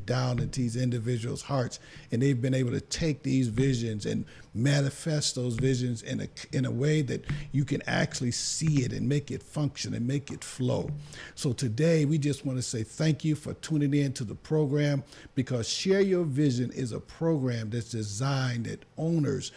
down into these individuals' hearts, and they've been able to take these visions and manifest those visions in a way that you can actually see it and make it function and make it flow. So today we just want to say thank you for tuning in to the program, because Share Your Vision is a program that's designed that owners,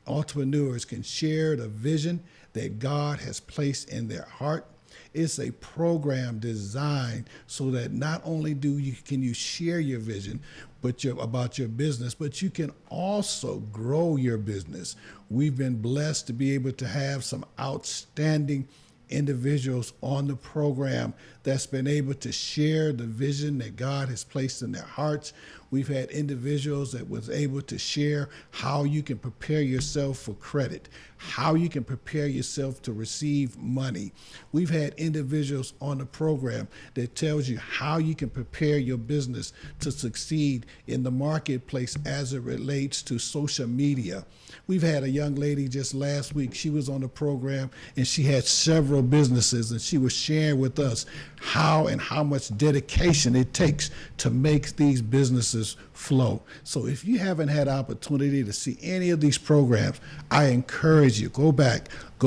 entrepreneurs can share the vision that God has placed in their heart. It's a program designed so that not only can you share your vision about your business, but you can also grow your business. We've been blessed to be able to have some outstanding individuals on the program that's been able to share the vision that God has placed in their hearts. We've had individuals that was able to share how you can prepare yourself for credit, how you can prepare yourself to receive money. We've had individuals on the program that tells you how you can prepare your business to succeed in the marketplace as it relates to social media. We've had a young lady just last week, she was on the program and she had several businesses, and she was sharing with us how much dedication it takes to make these businesses flow. So if you haven't had opportunity to see any of these programs, I encourage you, go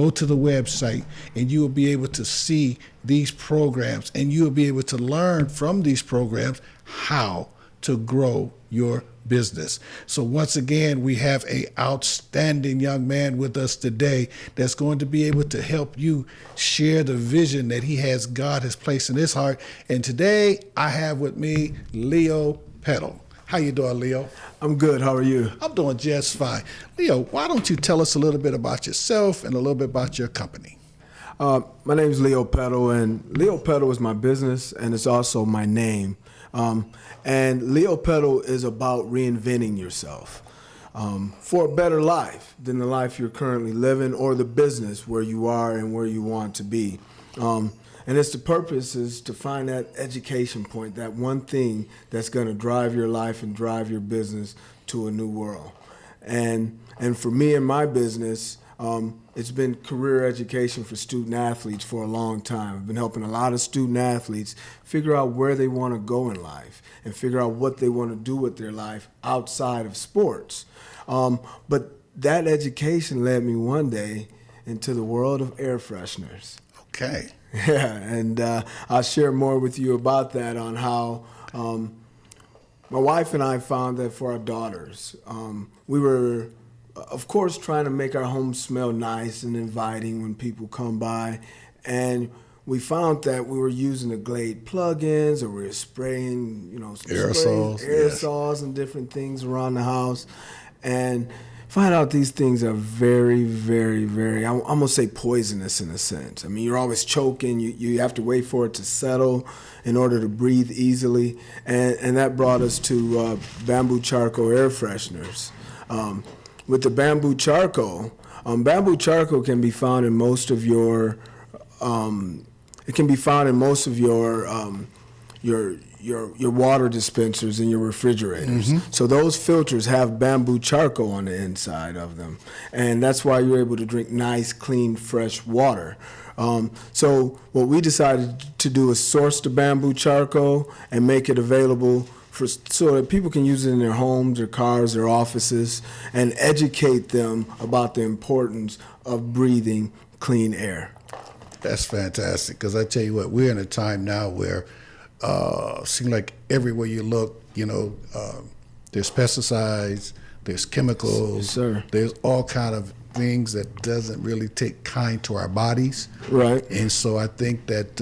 to the website, and you will be able to see these programs, and you will be able to learn from these programs how to grow your business. So once again, we have an outstanding young man with us today that's going to be able to help you share the vision that God has placed in his heart. And today I have with me Leo Pelo. How you doing, Leo? I'm good. How are you? I'm doing just fine. Leo, why don't you tell us a little bit about yourself and a little bit about your company? My name is Leo Pelo, and Leo Pelo is my business, and it's also my name. And Leo Pelo is about reinventing yourself for a better life than the life you're currently living, or the business where you are and where you want to be. And the purpose is to find that education point, that one thing that's going to drive your life and drive your business to a new world. And for me and my business, it's been career education for student athletes for a long time. I've been helping a lot of student athletes figure out where they want to go in life and figure out what they want to do with their life outside of sports. But that education led me one day into the world of air fresheners. Okay. Yeah, and I'll share more with you about that, on how my wife and I found that for our daughters. We were, of course, trying to make our home smell nice and inviting when people come by, and we found that we were using the Glade plugins, or we were spraying, aerosols and different things around the house, and find out these things are very, very, very, I'm going to say poisonous in a sense. I mean, you're always choking. You have to wait for it to settle in order to breathe easily. And that brought us to bamboo charcoal air fresheners. With the bamboo charcoal can be found in most of your, your water dispensers and your refrigerators. Mm-hmm. So those filters have bamboo charcoal on the inside of them. And that's why you're able to drink nice, clean, fresh water. So what we decided to do is source the bamboo charcoal and make it available so that people can use it in their homes, their cars, their offices, and educate them about the importance of breathing clean air. That's fantastic, because I tell you what, we're in a time now where seems like everywhere you look, there's pesticides, there's chemicals, yes, sir. There's all kind of things that doesn't really take kind to our bodies. Right. And so I think that,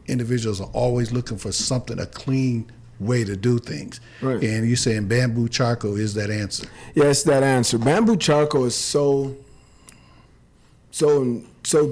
individuals are always looking for something, a clean way to do things. Right. And you're saying bamboo charcoal is that answer? Yes, that answer. Bamboo charcoal is so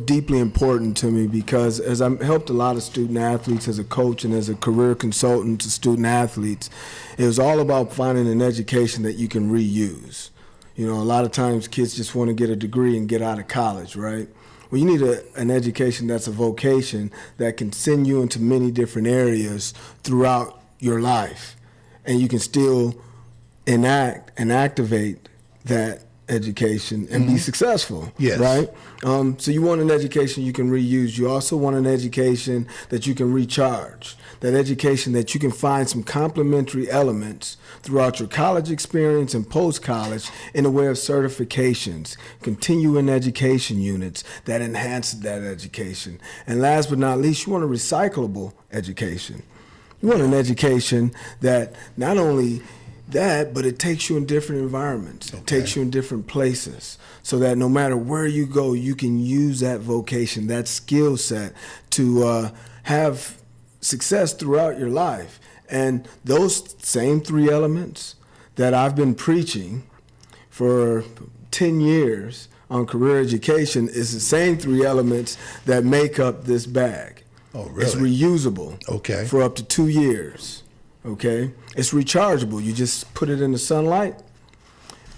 deeply important to me, because as I've helped a lot of student athletes as a coach and as a career consultant to student athletes, it was all about finding an education that you can reuse. A lot of times kids just want to get a degree and get out of college, right? Well, you need an education that's a vocation that can send you into many different areas throughout your life, and you can still enact and activate that education and be successful, Yes. right? So you want an education you can reuse. You also want an education that you can recharge, that education that you can find some complementary elements throughout your college experience and post-college in the way of certifications, continuing education units that enhance that education. And last but not least, you want a recyclable education. You want an education that not only that, but it takes you in different environments. It takes you in different places so that no matter where you go, you can use that vocation, that skill set to have success throughout your life. And those same three elements that I've been preaching for 10 years on career education is the same three elements that make up this bag. Oh, really? It's reusable for up to 2 years. Okay, it's rechargeable. You just put it in the sunlight,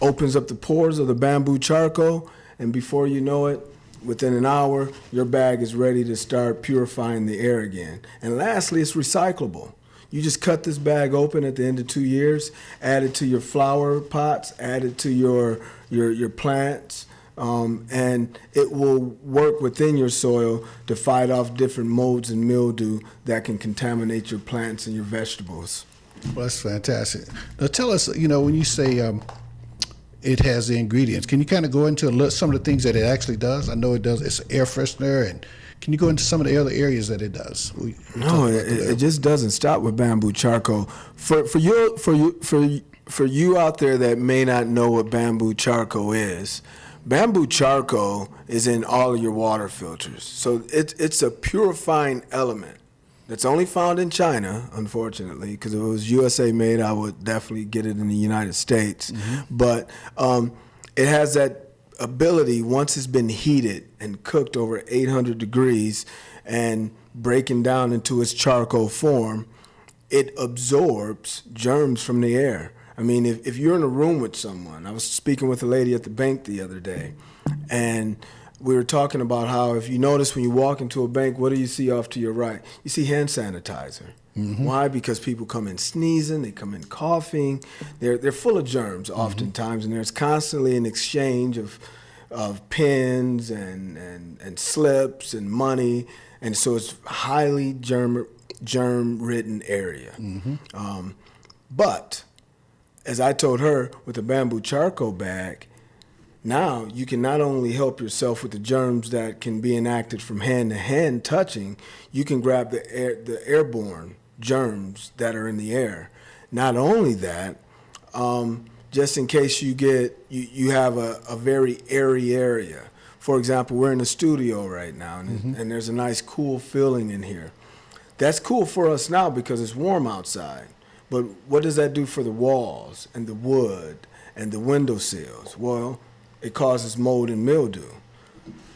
opens up the pores of the bamboo charcoal, and before you know it, within an hour, your bag is ready to start purifying the air again. And lastly, it's recyclable. You just cut this bag open at the end of 2 years, add it to your flower pots, add it to your plants, and it will work within your soil to fight off different molds and mildew that can contaminate your plants and your vegetables. Well, that's fantastic. Now tell us, when you say it has the ingredients, can you kind of go into some of the things that it actually does? I know it does. It's an air freshener, and can you go into some of the other areas that it does? No, it just doesn't stop with bamboo charcoal. For you out there that may not know what bamboo charcoal is, bamboo charcoal is in all of your water filters. So it's a purifying element that's only found in China, unfortunately, because if it was USA made, I would definitely get it in the United States. But it has that ability, once it's been heated and cooked over 800 degrees and breaking down into its charcoal form, it absorbs germs from the air. I mean, if you're in a room with someone, I was speaking with a lady at the bank the other day, and we were talking about how if you notice when you walk into a bank, what do you see off to your right? You see hand sanitizer. Why? Because people come in sneezing, they come in coughing. They're full of germs oftentimes, and there's constantly an exchange of pens and slips and money, and so it's highly germ-ridden area. But as I told her, with the bamboo charcoal bag, now you can not only help yourself with the germs that can be enacted from hand-to-hand touching, you can grab the airborne germs that are in the air. Not only that, just in case you have a very airy area. For example, we're in the studio right now, and there's a nice cool feeling in here. That's cool for us now because it's warm outside. But what does that do for the walls and the wood and the window sills? Well, it causes mold and mildew.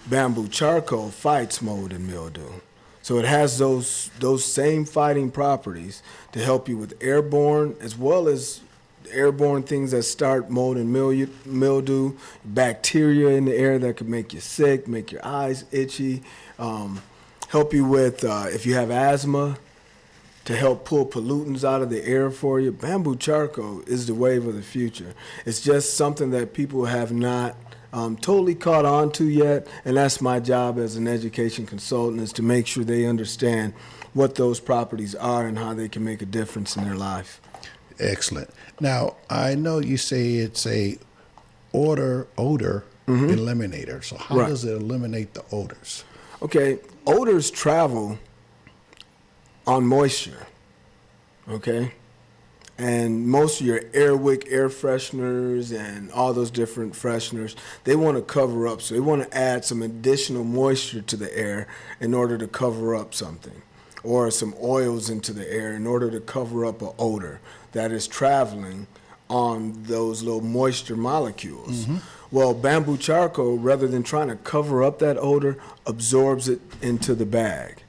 Bamboo charcoal fights mold and mildew. So it has those same fighting properties to help you with airborne as well as airborne things that start mold and mildew, bacteria in the air that could make you sick, make your eyes itchy, help you with if you have asthma, to help pull pollutants out of the air for you. Bamboo charcoal is the wave of the future. It's just something that people have not totally caught on to yet, and that's my job as an education consultant, is to make sure they understand what those properties are and how they can make a difference in their life. Excellent. Now, I know you say it's a odor eliminator. So how does it eliminate the odors? Okay, odors travel on moisture, okay? And most of your Airwick air fresheners and all those different fresheners, they want to cover up. So they want to add some additional moisture to the air in order to cover up something, or some oils into the air in order to cover up an odor that is traveling on those little moisture molecules. Well, bamboo charcoal, rather than trying to cover up that odor, absorbs it into the bag.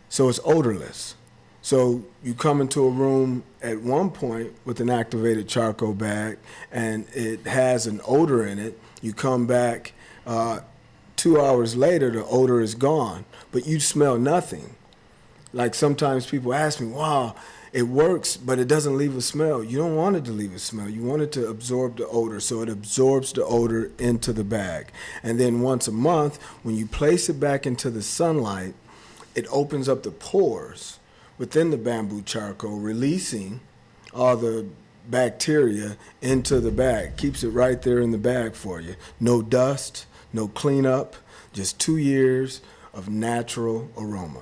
So it's odorless. So you come into a room at one point with an activated charcoal bag and it has an odor in it. You come back 2 hours later, the odor is gone, but you smell nothing. Like sometimes people ask me, wow, it works, but it doesn't leave a smell. You don't want it to leave a smell. You want it to absorb the odor, so it absorbs the odor into the bag. And then once a month, when you place it back into the sunlight, it opens up the pores within the bamboo charcoal, releasing all the bacteria into the bag. Keeps it right there in the bag for you. No dust, no cleanup, just 2 years of natural aroma.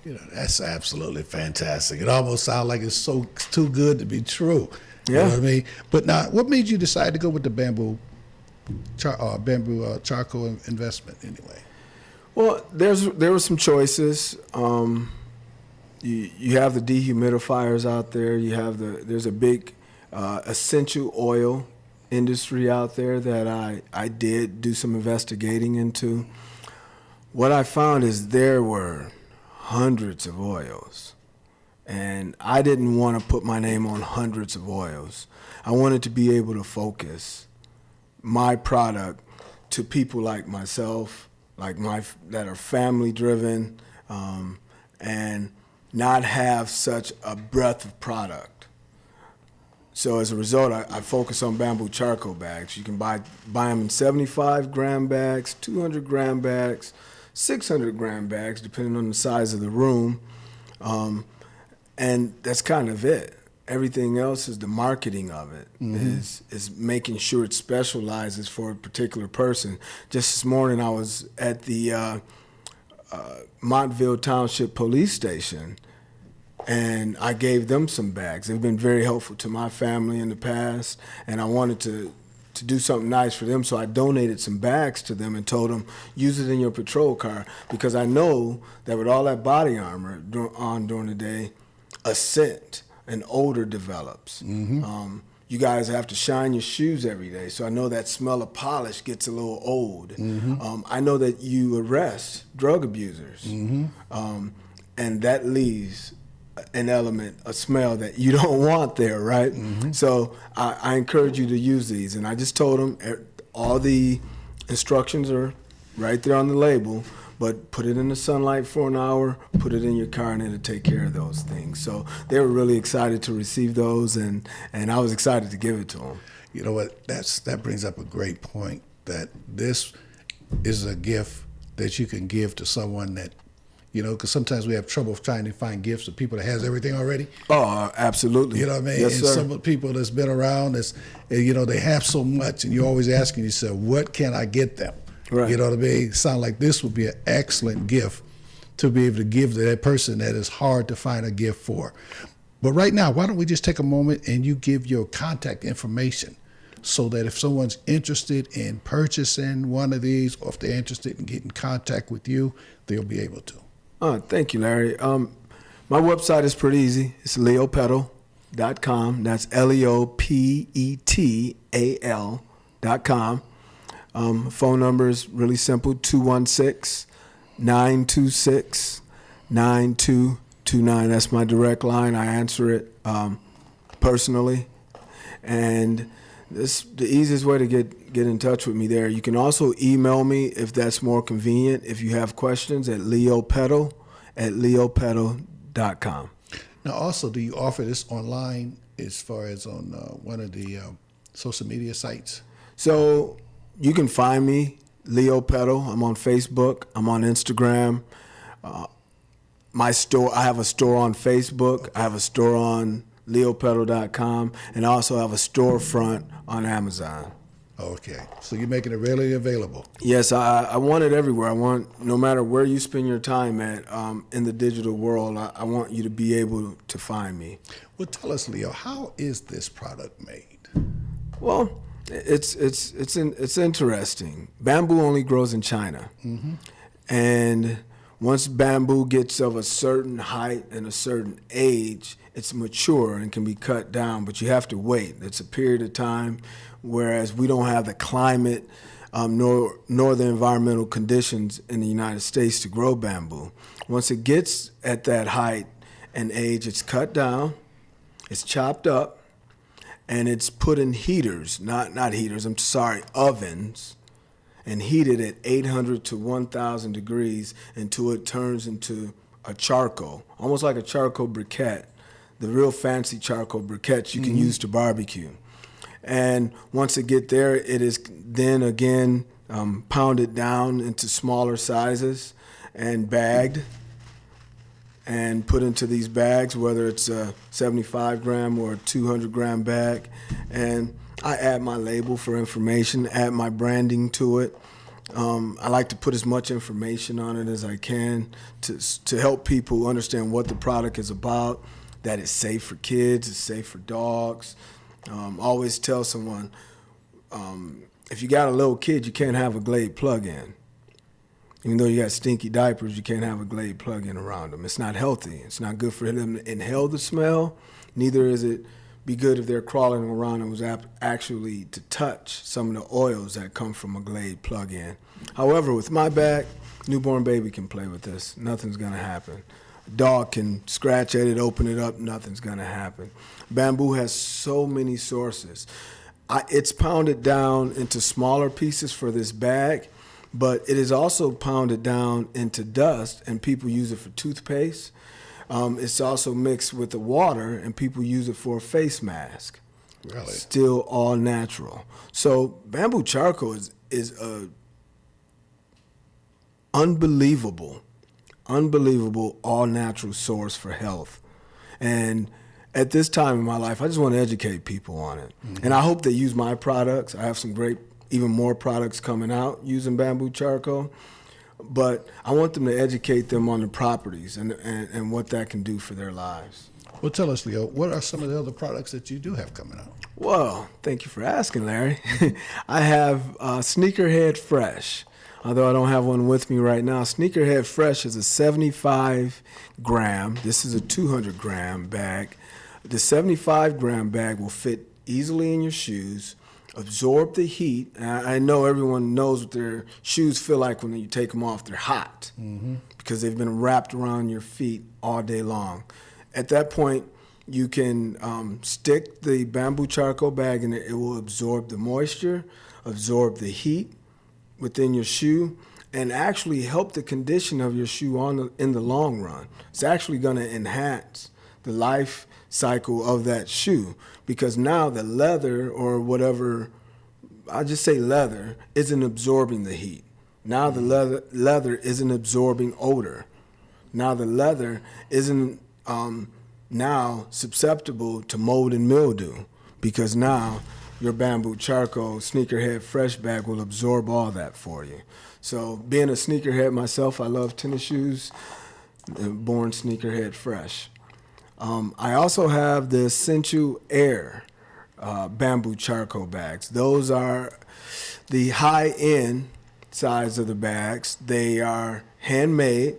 You know, that's absolutely fantastic. It almost sounds like it's so too good to be true. You know what I mean? But now, what made you decide to go with the bamboo charcoal investment anyway? Well, there were some choices. You have the dehumidifiers out there. There's a big essential oil industry out there that I did do some investigating into. What I found is there were hundreds of oils, and I didn't want to put my name on hundreds of oils. I wanted to be able to focus my product to people like myself, that are family driven, and not have such a breadth of product. So as a result, I focus on bamboo charcoal bags. You can buy them in 75-gram bags, 200-gram bags, 600-gram bags, depending on the size of the room. And that's kind of it. Everything else is the marketing of it, is making sure it specializes for a particular person. Just this morning, I was at the Montville Township Police Station, and I gave them some bags. They've been very helpful to my family in the past, and I wanted to do something nice for them, so I donated some bags to them and told them, use it in your patrol car, because I know that with all that body armor on during the day, a scent, an odor develops. You guys have to shine your shoes every day, so I know that smell of polish gets a little old. I know that you arrest drug abusers, and that leaves an element, a smell that you don't want there, right? So I encourage you to use these, and I just told them all the instructions are right there on the label, but put it in the sunlight for an hour, put it in your car, and it'll take care of those things. So they were really excited to receive those, and I was excited to give it to them. You know what? That brings up a great point, that this is a gift that you can give to someone that, you know, because sometimes we have trouble trying to find gifts of people that has everything already. Oh, absolutely. You know what I mean? Yes, and sir. some of the people that's been around, you know, they have so much, and you're always asking yourself, what can I get them? Right. You know what I mean? It sounds like this would be an excellent gift to be able to give to that person that is hard to find a gift for. But right now, why don't we just take a moment and you give your contact information so that if someone's interested in purchasing one of these, or if they're interested in getting in contact with you, they'll be able to. Thank you, Larry. My website is pretty easy. It's leopetal.com. That's LeoPetal.com. Phone number is really simple, 216-926-9229. That's my direct line. I answer it personally. And this the easiest way to get in touch with me there. You can also email me if that's more convenient, if you have questions, at leopetal@leopetal.com. Now, also, do you offer this online as far as on one of the social media sites? So you can find me, Leo Petal. I'm on Facebook. I'm on Instagram. My store, I have a store on Facebook. I have a store on leopetal.com, and I also have a storefront on Amazon. Okay, so you're making it readily available. Yes, I want it everywhere. I want, no matter where you spend your time at in the digital world, I want you to be able to find me. Well, tell us, Leo, how is this product made? Well, it's interesting. Bamboo only grows in China, and once bamboo gets of a certain height and a certain age, it's mature and can be cut down, but you have to wait. It's a period of time, whereas we don't have the climate nor the environmental conditions in the United States to grow bamboo. Once it gets at that height and age, it's cut down, it's chopped up, and it's put in heaters, ovens, and heated at 800 to 1,000 degrees until it turns into a charcoal, almost like a charcoal briquette, the real fancy charcoal briquettes you can use to barbecue. And once it get there, it is then again pounded down into smaller sizes and bagged and put into these bags, whether it's a 75 gram or a 200 gram bag. And I add my label for information, add my branding to it. I like to put as much information on it as I can to help people understand what the product is about, that it's safe for kids, it's safe for dogs. Always tell someone, if you got a little kid, you can't have a Glade plug-in. Even though you got stinky diapers, you can't have a Glade plug-in around them. It's not healthy. It's not good for them to inhale the smell. Neither is it be good if they're crawling around and was actually to touch some of the oils that come from a Glade plug-in. However, with my bag, newborn baby can play with this. Nothing's gonna happen. A dog can scratch at it, open it up, nothing's gonna happen. Bamboo has so many sources. It's pounded down into smaller pieces for this bag, but it is also pounded down into dust, and people use it for toothpaste. It's also mixed with the water, and people use it for a face mask. Really? Still all natural. So bamboo charcoal is a unbelievable all natural source for health. And at this time in my life, I just want to educate people on it. Mm-hmm. And I hope they use my products. I have some great, even more products coming out using bamboo charcoal. But I want them to educate them on the properties and what that can do for their lives. Well, tell us, Leo, what are some of the other products that you do have coming out? Well, thank you for asking, Larry. I have Sneakerheads Fresh. Although I don't have one with me right now, Sneakerheads Fresh is a 75 gram. This is a 200 gram bag. The 75 gram bag will fit easily in your shoes, absorb the heat. I know everyone knows what their shoes feel like when you take them off. They're hot because they've been wrapped around your feet all day long. At that point, you can stick the bamboo charcoal bag in it. It will absorb the moisture, absorb the heat within your shoe, and actually help the condition of your shoe in the long run. It's actually going to enhance the life cycle of that shoe, because now the leather or whatever, I just say leather, isn't absorbing the heat. Now the leather isn't absorbing odor. Now the leather isn't now susceptible to mold and mildew, because now your bamboo charcoal Sneakerhead Fresh bag will absorb all that for you. So being a sneakerhead myself, I love tennis shoes, born Sneakerhead Fresh. I also have the Essential Air bamboo charcoal bags. Those are the high-end size of the bags. They are handmade.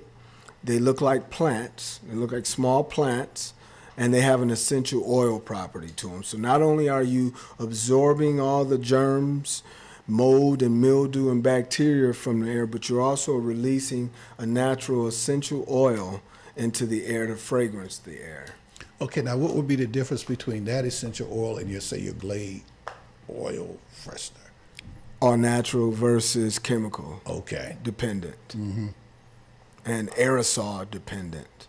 They look like plants. They look like small plants, and they have an essential oil property to them. So not only are you absorbing all the germs, mold and mildew and bacteria from the air, but you're also releasing a natural essential oil into the air to fragrance the air. Okay, now what would be the difference between that essential oil and your Glade oil freshener? All natural versus chemical. Okay. Dependent. And aerosol dependent.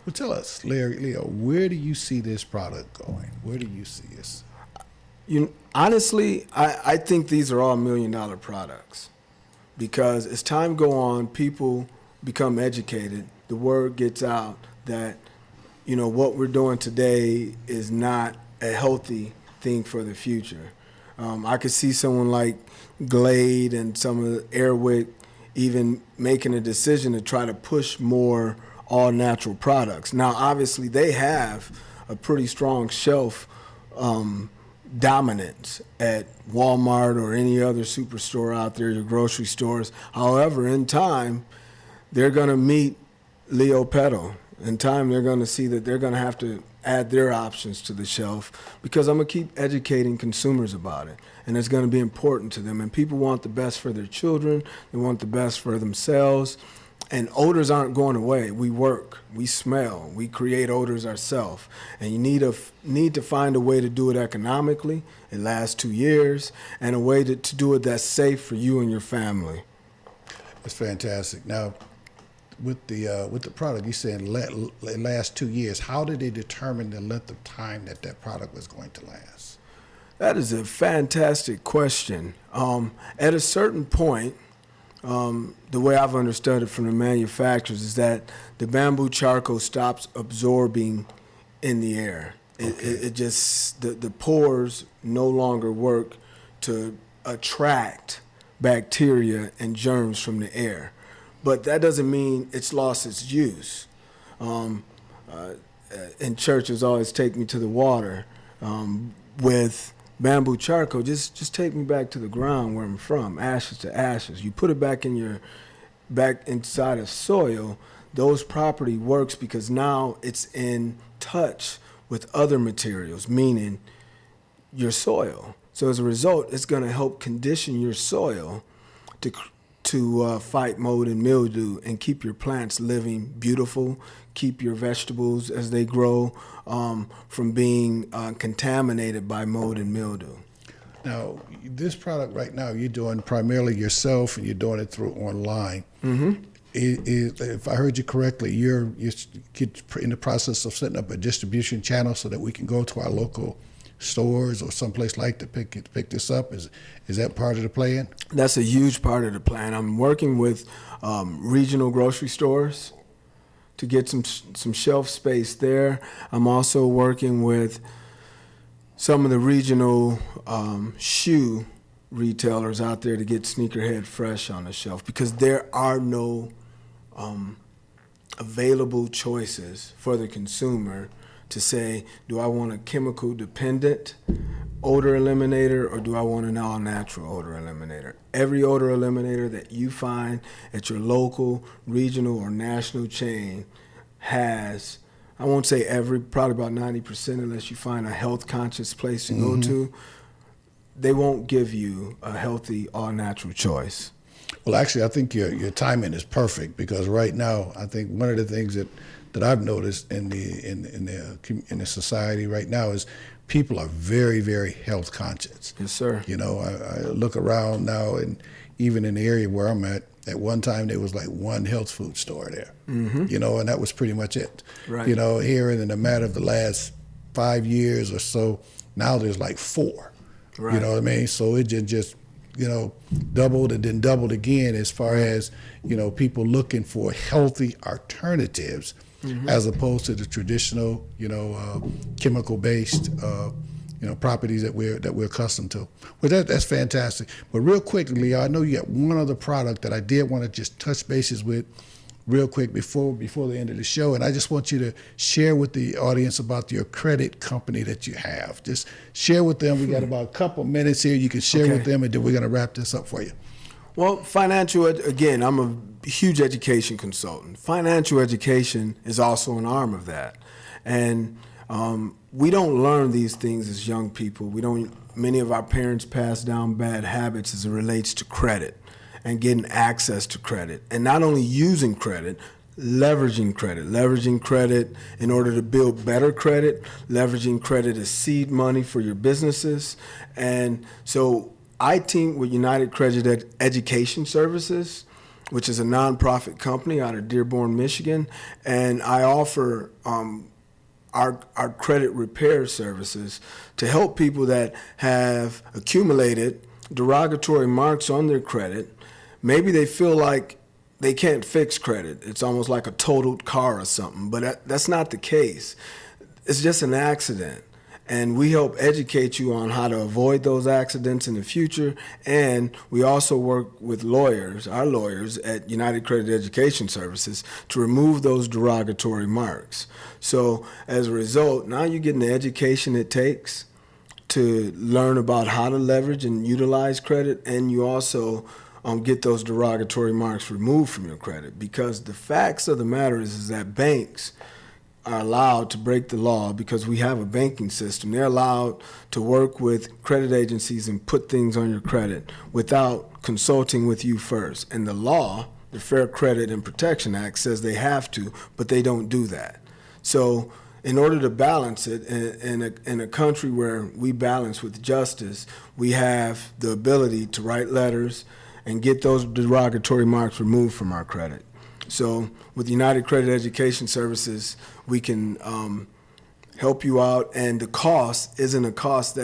Well, tell us, Leo, where do you see this product going? Where do you see this? Honestly, I think these are all $1 million products, because as time go on, people become educated. The word gets out that, what we're doing today is not a healthy thing for the future. I could see someone like Glade and some of the Airwick even making a decision to try to push more all-natural products. Now, obviously, they have a pretty strong shelf dominance at Walmart or any other superstore out there, your grocery stores. However, in time, they're going to meet Leo Pelo. In time, they're going to see that they're going to have to add their options to the shelf, because I'm going to keep educating consumers about it. And it's going to be important to them. And people want the best for their children. They want the best for themselves. And odors aren't going away. We work, we smell, we create odors ourselves. And you need to find a way to do it economically. It lasts 2 years, and a way to do it that's safe for you and your family. It's fantastic. Now, with the product, you saying it lasts 2 years. How did they determine the length of time that product was going to last? That is a fantastic question. At a certain point, the way I've understood it from the manufacturers is that the bamboo charcoal stops absorbing in the air. It just, the pores no longer work to attract bacteria and germs from the air. But that doesn't mean it's lost its use. In churches always take me to the water. With bamboo charcoal, just take me back to the ground where I'm from, ashes to ashes. You put it back inside of soil, those property works because now it's in touch with other materials, meaning your soil. So as a result, it's going to help condition your soil to fight mold and mildew and keep your plants living beautiful, keep your vegetables as they grow from being contaminated by mold and mildew. Now, this product right now, you're doing primarily yourself, and you're doing it through online. Mm-hmm. If I heard you correctly, you're in the process of setting up a distribution channel so that we can go to our local stores or someplace like to pick this up. Is that part of the plan? That's a huge part of the plan. I'm working with regional grocery stores to get some shelf space there. I'm also working with some of the regional shoe retailers out there to get Sneakerheads Fresh on the shelf because there are no available choices for the consumer to say, do I want a chemical dependent odor eliminator or do I want an all natural odor eliminator? Every odor eliminator that you find at your local, regional, or national chain has, I won't say every, probably about 90% unless you find a health conscious place to go to, they won't give you a healthy all natural choice. Well, actually, I think your timing is perfect because right now, I think one of the things that I've noticed in the society right now is people are very, very health conscious. Yes, sir. You know, I look around now, and even in the area where I'm at one time there was like one health food store there. Mm-hmm. You know, and that was pretty much it. Right. You know, here in the matter of the last 5 years or so, now there's like 4. Right. You know what I mean? So it just you know, doubled and then doubled again as far as, you know, people looking for healthy alternatives as opposed to the traditional, you know, chemical-based, you know, properties that we're accustomed to. Well, that's fantastic. But real quickly, Leo, I know you got one other product that I did want to just touch bases with real quick before the end of the show, and I just want you to share with the audience about your credit company that you have. Just share with them. We got about a couple minutes here. You can share with them, and then we're going to wrap this up for you. Well, financial, again, I'm a huge education consultant. Financial education is also an arm of that. And we don't learn these things as young people. Many of our parents pass down bad habits as it relates to credit and getting access to credit. And not only using credit, leveraging credit in order to build better credit, leveraging credit as seed money for your businesses. And so I team with United Credit Education Services, which is a nonprofit company out of Dearborn, Michigan, and I offer our credit repair services to help people that have accumulated derogatory marks on their credit. Maybe they feel like they can't fix credit. It's almost like a totaled car or something, but that's not the case. It's just an accident. And we help educate you on how to avoid those accidents in the future. And we also work with our lawyers at United Credit Education Services to remove those derogatory marks. So as a result, now you're getting the education it takes to learn about how to leverage and utilize credit, and you also get those derogatory marks removed from your credit. Because the facts of the matter is that banks are allowed to break the law because we have a banking system. They're allowed to work with credit agencies and put things on your credit without consulting with you first. And the law, the Fair Credit and Protection Act, says they have to, but they don't do that. So in order to balance it, in a country where we balance with justice, we have the ability to write letters and get those derogatory marks removed from our credit. So with United Credit Education Services, we can help you out, and the cost isn't a cost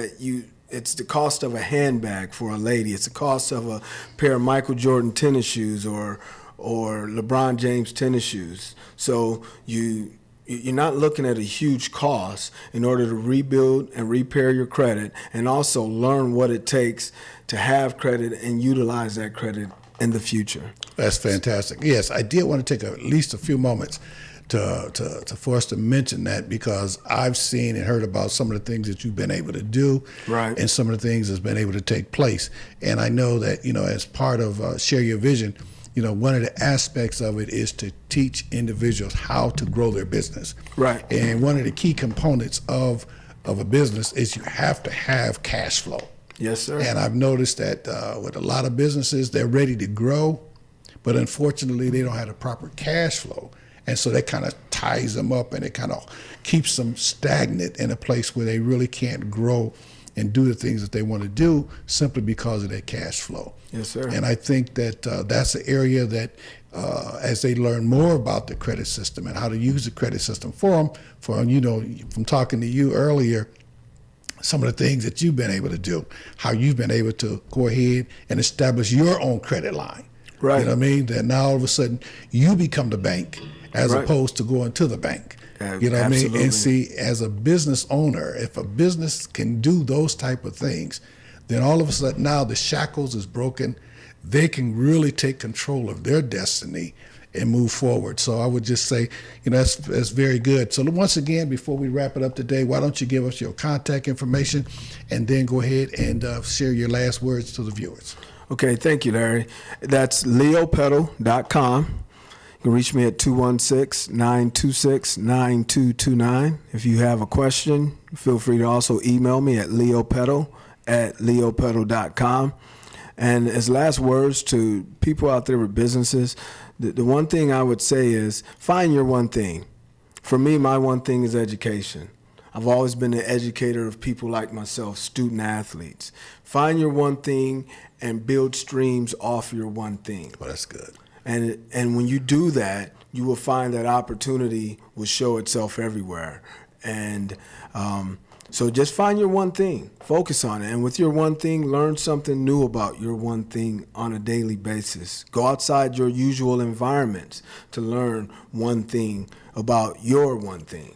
it's the cost of a handbag for a lady. It's the cost of a pair of Michael Jordan tennis shoes or LeBron James tennis shoes. So you're not looking at a huge cost in order to rebuild and repair your credit, and also learn what it takes to have credit and utilize that credit in the future. That's fantastic. Yes, I did want to take at least a few moments for us to mention that, because I've seen and heard about some of the things that you've been able to do, right, and some of the things that's been able to take place. And I know that, as part of Share Your Vision, one of the aspects of it is to teach individuals how to grow their business. Right. And one of the key components of a business is you have to have cash flow. Yes, sir. And I've noticed that with a lot of businesses, they're ready to grow, but unfortunately they don't have the proper cash flow. And so that kind of ties them up, and it kind of keeps them stagnant in a place where they really can't grow and do the things that they want to do simply because of their cash flow. Yes, sir. And I think that that's an area that as they learn more about the credit system and how to use the credit system for them, from talking to you earlier, some of the things that you've been able to do, how you've been able to go ahead and establish your own credit line. Right. You know what I mean? That now all of a sudden you become the bank as right. opposed to going to the bank. You know what I mean? And see, as a business owner, if a business can do those type of things, then all of a sudden now the shackles is broken. They can really take control of their destiny and move forward. So I would just say, that's very good. So once again, before we wrap it up today, why don't you give us your contact information and then go ahead and share your last words to the viewers. Okay, thank you, Larry. That's leopetal.com. You can reach me at 216-926-9229. If you have a question, feel free to also email me at leopetal@leopetal.com. And as last words to people out there with businesses, the one thing I would say is find your one thing. For me, my one thing is education. I've always been an educator of people like myself, student athletes. Find your one thing and build streams off your one thing. Well, that's good. And when you do that, you will find that opportunity will show itself everywhere. And so just find your one thing, focus on it. And with your one thing, learn something new about your one thing on a daily basis. Go outside your usual environments to learn one thing about your one thing.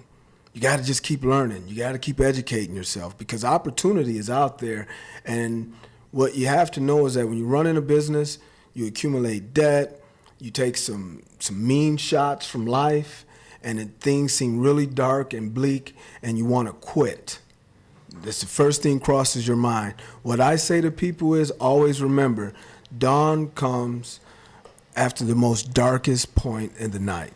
You got to just keep learning. You got to keep educating yourself, because opportunity is out there. And what you have to know is that when you run in a business, you accumulate debt, you take some mean shots from life, and things seem really dark and bleak, and you want to quit. That's the first thing crosses your mind. What I say to people is always remember, dawn comes after the most darkest point in the night.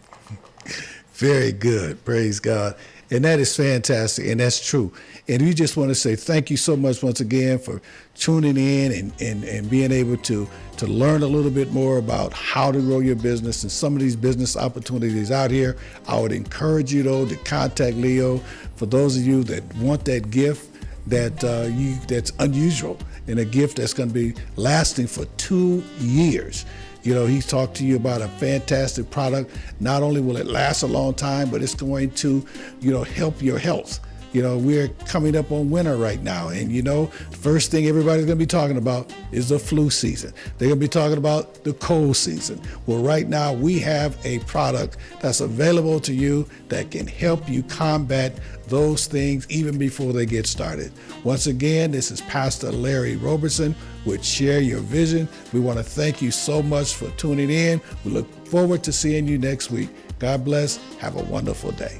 Very good. Praise God. And that is fantastic, and that's true. And we just want to say thank you so much once again for tuning in and being able to learn a little bit more about how to grow your business and some of these business opportunities out here. I would encourage you, though, to contact Leo. For those of you that want that gift that's unusual, and a gift that's going to be lasting for 2 years. He's talked to you about a fantastic product. Not only will it last a long time, but it's going to, help your health. We're coming up on winter right now, and the first thing everybody's going to be talking about is the flu season. They're going to be talking about the cold season. Well, right now we have a product that's available to you that can help you combat those things even before they get started. Once again, this is Pastor Larry Roberson with Share Your Vision. We want to thank you so much for tuning in. We look forward to seeing you next week. God bless. Have a wonderful day.